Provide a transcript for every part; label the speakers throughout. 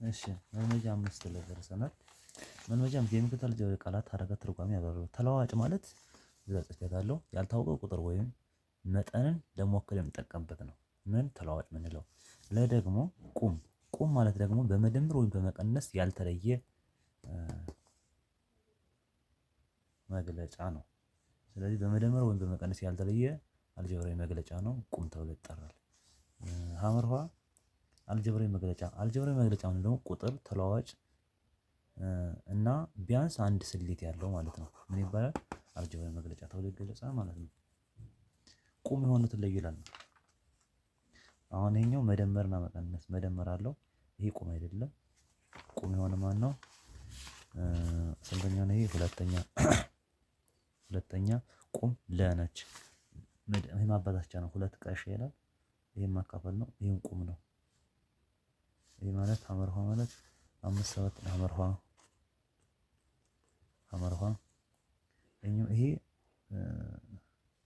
Speaker 1: እሺ መልመጃ 5 ላይ ደርሰናል። መልመጃም የሚከተል ቃላት ሐረገት ትርጓሜ ያብራራሉ። ተለዋዋጭ ማለት እዛ ጽፌታለሁ ያልታወቀ ቁጥር ወይም መጠንን ለመወከል የምንጠቀምበት ነው። ምን ተለዋዋጭ ምንለው? ለ ደግሞ ቁም ቁም ማለት ደግሞ በመደመር ወይም በመቀነስ ያልተለየ መግለጫ ነው። ስለዚህ በመደመር ወይም በመቀነስ ያልተለየ አልጀብራዊ መግለጫ ነው ቁም ተብሎ ይጠራል። ሀመርኋ አልጀብራዊ መግለጫ አልጀብራዊ መግለጫ ማለት ደግሞ ቁጥር ተለዋዋጭ እና ቢያንስ አንድ ስሌት ያለው ማለት ነው። ምን ይባላል? አልጀብራዊ መግለጫ ተብሎ ይገለጻል ማለት ነው። ቁም የሆኑትን ለዩ ይላል። አሁን ይሄኛው መደመርና መቀነስ መደመር አለው። ይሄ ቁም አይደለም። ቁም የሆነ ማነው? ስንተኛ ነው? ይሄ ሁለተኛ ቁም ለ ነች። ይሄ ማባዛት ብቻ ነው። ሁለት ቀሽ ይላል። ይሄን ማካፈል ነው። ይሄም ቁም ነው። ይሄ ማለት ሀመርኋ ማለት 5 7 ሀመርኋ ይሄ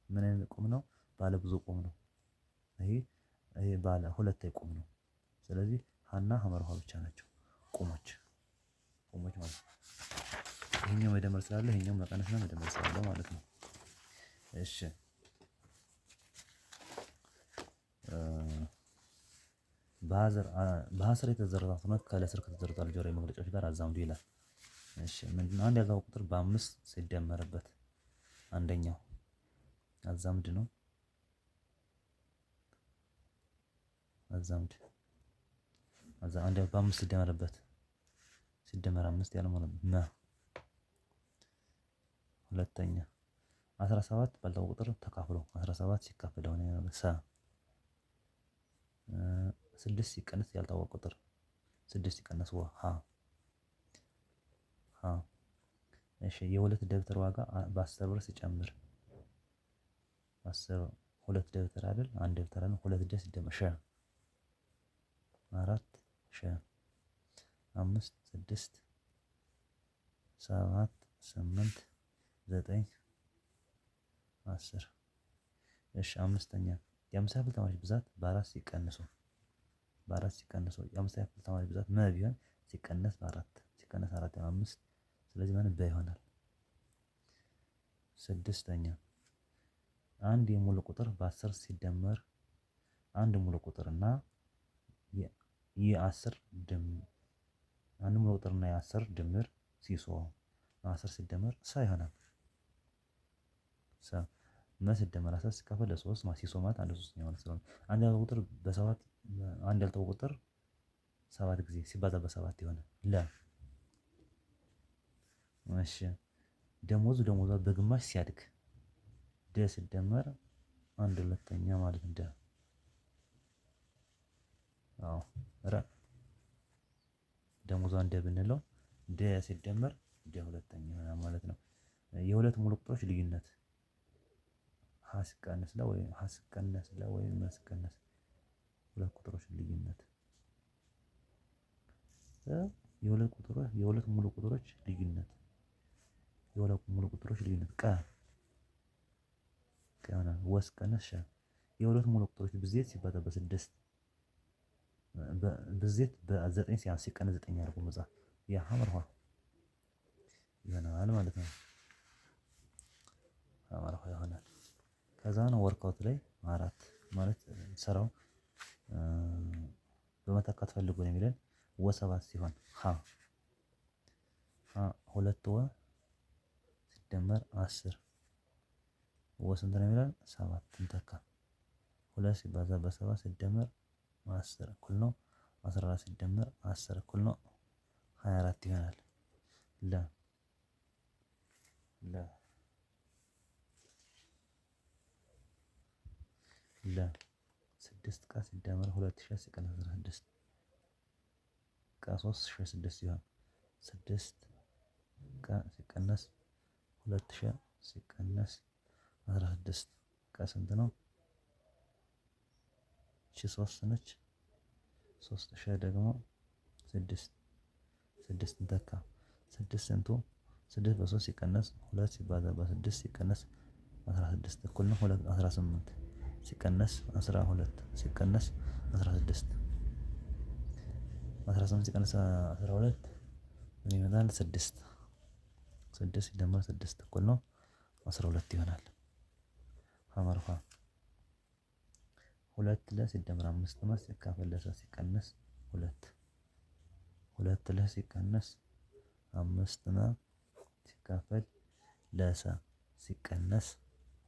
Speaker 1: ምን አይነት ቁም ነው? ባለ ብዙ ቁም ነው። ይሄ ባለ ሁለት ቁም ነው። ስለዚህ ሀና ሀመርኋ ብቻ ናቸው ቁሞች ማለት ነው። ይሄኛው መደመር ስላለ ይሄኛው መቀነስ እና መደመር ስላለ ማለት ነው። እሺ በሀሰር የተዘረዘሩት ሁነት ከላይ ስር ከተዘረዘሩት አልጀብራዊ መግለጫዎች ጋር አዛምዱ ይላል። እሺ ምንድነው? አንድ ያልታወቀ ቁጥር በአምስት ሲደመርበት አንደኛው አዛምድ ነው። አዛምድ አንድ በአምስት ሲደመርበት ሲደመር አምስት ያለ ማለት ነው። ሁለተኛ 17 ባልታወቀ ቁጥር ተካፍሎ 17 ሲካፈል ለሆነ ሰ 6 ሲቀነስ ያልታወቀ ቁጥር 6 ሲቀነስ ወ ሀ እሺ የሁለት ደብተር ዋጋ በ10 ብር ሲጨምር 10 ሁለት ደብተር አይደል? አንድ ደብተር አይደል? ሁለት ደስ ሲደመር ሸ 4 ሸ 5 6 7 8 9 10 እሺ አምስተኛ የአምስተኛ ክፍል ተማሪዎች ብዛት በአራት ሲቀነሱ የአምስተኛ ክፍል ተማሪዎች ብዛት መ ቢሆን ሲቀነስ በአራት ሲቀነስ አራት ያው አምስት ስለዚህ ማለት በ ይሆናል። ስድስተኛ አንድ የሙሉ ቁጥር በ10 ሲደመር አንድ ሙሉ ቁጥር እና የ10 ድምር አንድ ሙሉ ቁጥር እና የ10 ድምር ሲሶ 10 ሲደመር ሰ ይሆናል። ሰ መ ሲደመር 10 ሲካፈል ለ3 ሲሶ ማለት አንድ ሶስተኛ ማለት ስለሆነ አንድ ያልታወቀ ቁጥር በሰባት አንድ ያልታወቀ ቁጥር ሰባት ጊዜ ሲባዛ በሰባት ይሆናል። ለ እሺ ደሞዙ በግማሽ ሲያድግ ደ ሲደመር አንድ ሁለተኛ ማለት ደ አዎ ረ ደሞዟ ደ ብንለው ደ ሲደመር ደ ሁለተኛ ይሆናል ማለት ነው። የሁለት ሙሉ ቁጥሮች ልዩነት ሀ ሲቀነስ ለ ወይም ሀ ሲቀነስ ለ ወይም መ ሲቀነስ ሁለት ቁጥሮች ልዩነት የሁለት ሙሉ ቁጥሮች ልዩነት ቀ ይሆናል። ወ ሲቀነስ ሸ የሁለት ሙሉ ቁጥሮች ብዜት ሲባዛ በስድስት ብዜት በዘጠኝ ሲቀነስ ዘጠኝ አድርጎ መጻፍ ያ ሀመርኋ ይሆናል ማለት ነው። ሀመርኋ ይሆናል። ከዛ ነው ወርክአውት ላይ አራት ማለት ስራው በመተካት ፈልጎ ነው የሚለን ወ ሰባት ሲሆን ሀ ሁለት ወ ሲደመር 10 ወ ስንት ነው የሚለን ሰባት እንተካ ሁለት ሲባዛ በሰባት ሲደመር 10 እኩል ነው 14 ሲደመር 10 እኩል ነው 24 ይሆናል። ለ ስድስት ቀ ሲደመር 2000 ሲቀነስ 16 ቀ 3006 ሲሆን 6 ቀ ሲቀነስ 2000 ሲቀነስ 16 ቀ ስንት ነው? እሺ 3 ነች 3 ሸ ደግሞ 6 እንተካ 6 ስንቱ 6 በ3 ሲቀነስ 2 ሲባዛ በ6 ሲቀነስ 16 እኩል ነው 18 ሲቀነስ 12 ሲቀነስ 16 18 ሲቀነስ 12 ምን ይመጣል? 6 ሲደመር 6 እኩል ነው 12 ይሆናል። ሀመርኋ 2 ለ ሲደመር 5 ማ ሲካፈል ለ ሲቀነስ 2 2 ለ ሲቀነስ 5 ማ ሲካፈል ለሰ ሲቀነስ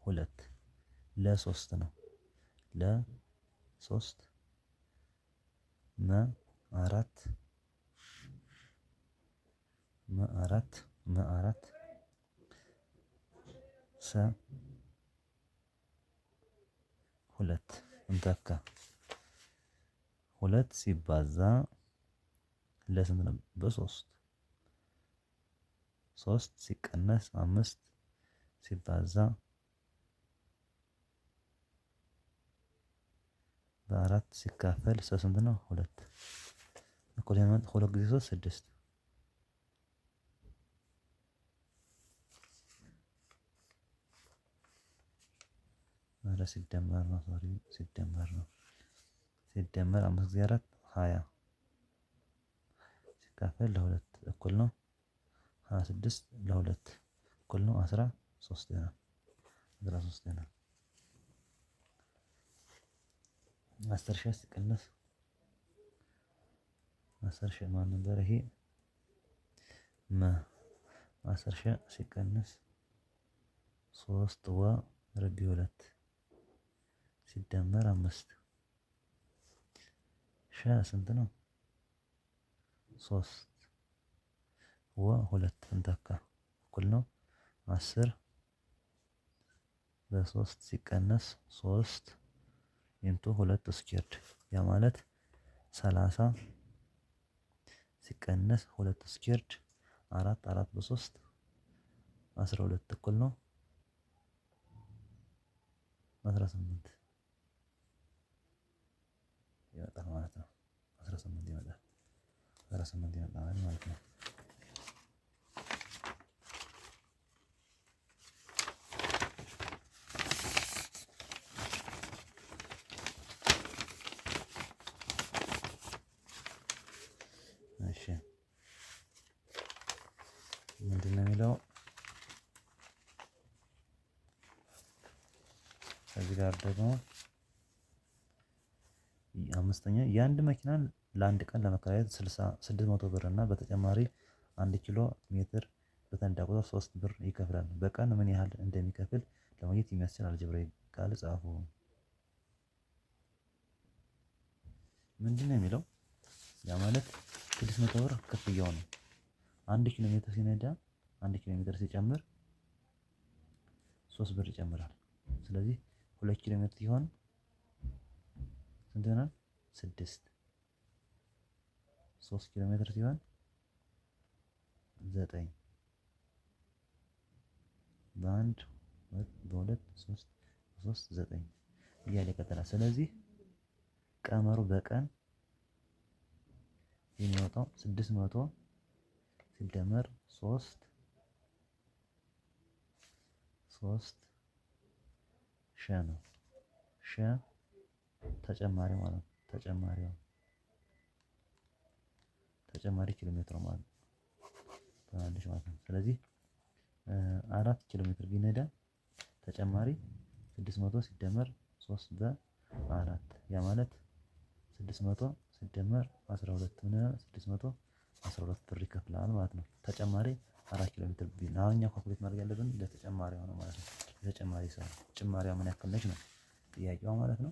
Speaker 1: 2 ለ3 ነው። ለ3 4 ሰ 2 እንተካ 2 ሲባዛ ለስንት ነው? በ3 3 ሲቀነስ 5 ሲባዛ በ4 ሲካፈል ስንት ነው? 2 እኩል ይሆናል 2 ጊዜ 3 6 ሲደመር ነው። ሲደመር 5 ጊዜ 4 20 ሲካፈል ለ2 እኩል ነው 26 ለ2 እኩል ነው 13 ይሆናል። 10 ሺህ ሲቀነስ 10 ሺህ ማን ነበር ይሄ? 10 ሺህ ሲቀነስ 3 ወ ረቢ 2 ሲደመር 5 ሺህ ስንት ነው? 3 ወ 2 እንተካ እኩል ነው 10 በ3 ሲቀነስ 3 ኢንቱ 2 ስኩዌርድ ያ ማለት 30 ሲቀነስ 2 ስኩዌርድ 4 በ3 12 እኩል ነው 18 ይመጣል ማለት ነው። 18 ይመጣል ማለት ነው። እሺ ምንድን ነው የሚለው? ከዚህ ጋር ደግሞ አምስተኛ የአንድ መኪናን ለአንድ ቀን ለመከራየት 600 ብር እና በተጨማሪ 1 ኪሎ ሜትር በተነዳ ቁጥር 3 ብር ይከፍላል። በቀን ምን ያህል እንደሚከፍል ለማግኘት የሚያስችል አልጀብራዊ ቃል ጻፉ። ምንድነው የሚለው? ያ ማለት 600 ብር ክፍያው ነው። 1 ኪሎ ሜትር ሲነዳ 1 ኪሎ ሜትር ሲጨምር 3 ብር ይጨምራል። ስለዚህ 2 ኪሎ ሜትር ሲሆን ስንት ይሆናል? 6 3 ኪሎ ሜትር ሲሆን 9 በ1 በ2 3 9 እያለ ይቀጥላል። ስለዚህ ቀመሩ በቀን የሚወጣው 600 ሲደመር 3 ሺህ ነው። ሺህ ተጨማሪ ማለት ነው። ተጨማሪ ኪሎ ሜትር ማለት ነው። በአንድ ማለት ነው። ስለዚህ 4 ኪሎ ሜትር ቢነዳ ተጨማሪ 600 ሲደመር 3 በ4 ያ ማለት 600 ሲደመር 12 ምን ይሆናል? 612 ብር ይከፍላል ማለት ነው። ተጨማሪ 4 ኪሎ ሜትር ቢል አሁን እኛ ካልኩሌት ማድረግ ያለብን ለተጨማሪው ነው ማለት ነው። ለተጨማሪ ሰው ጭማሪዋ ምን ያክል ነች ነው ጥያቄው ማለት ነው።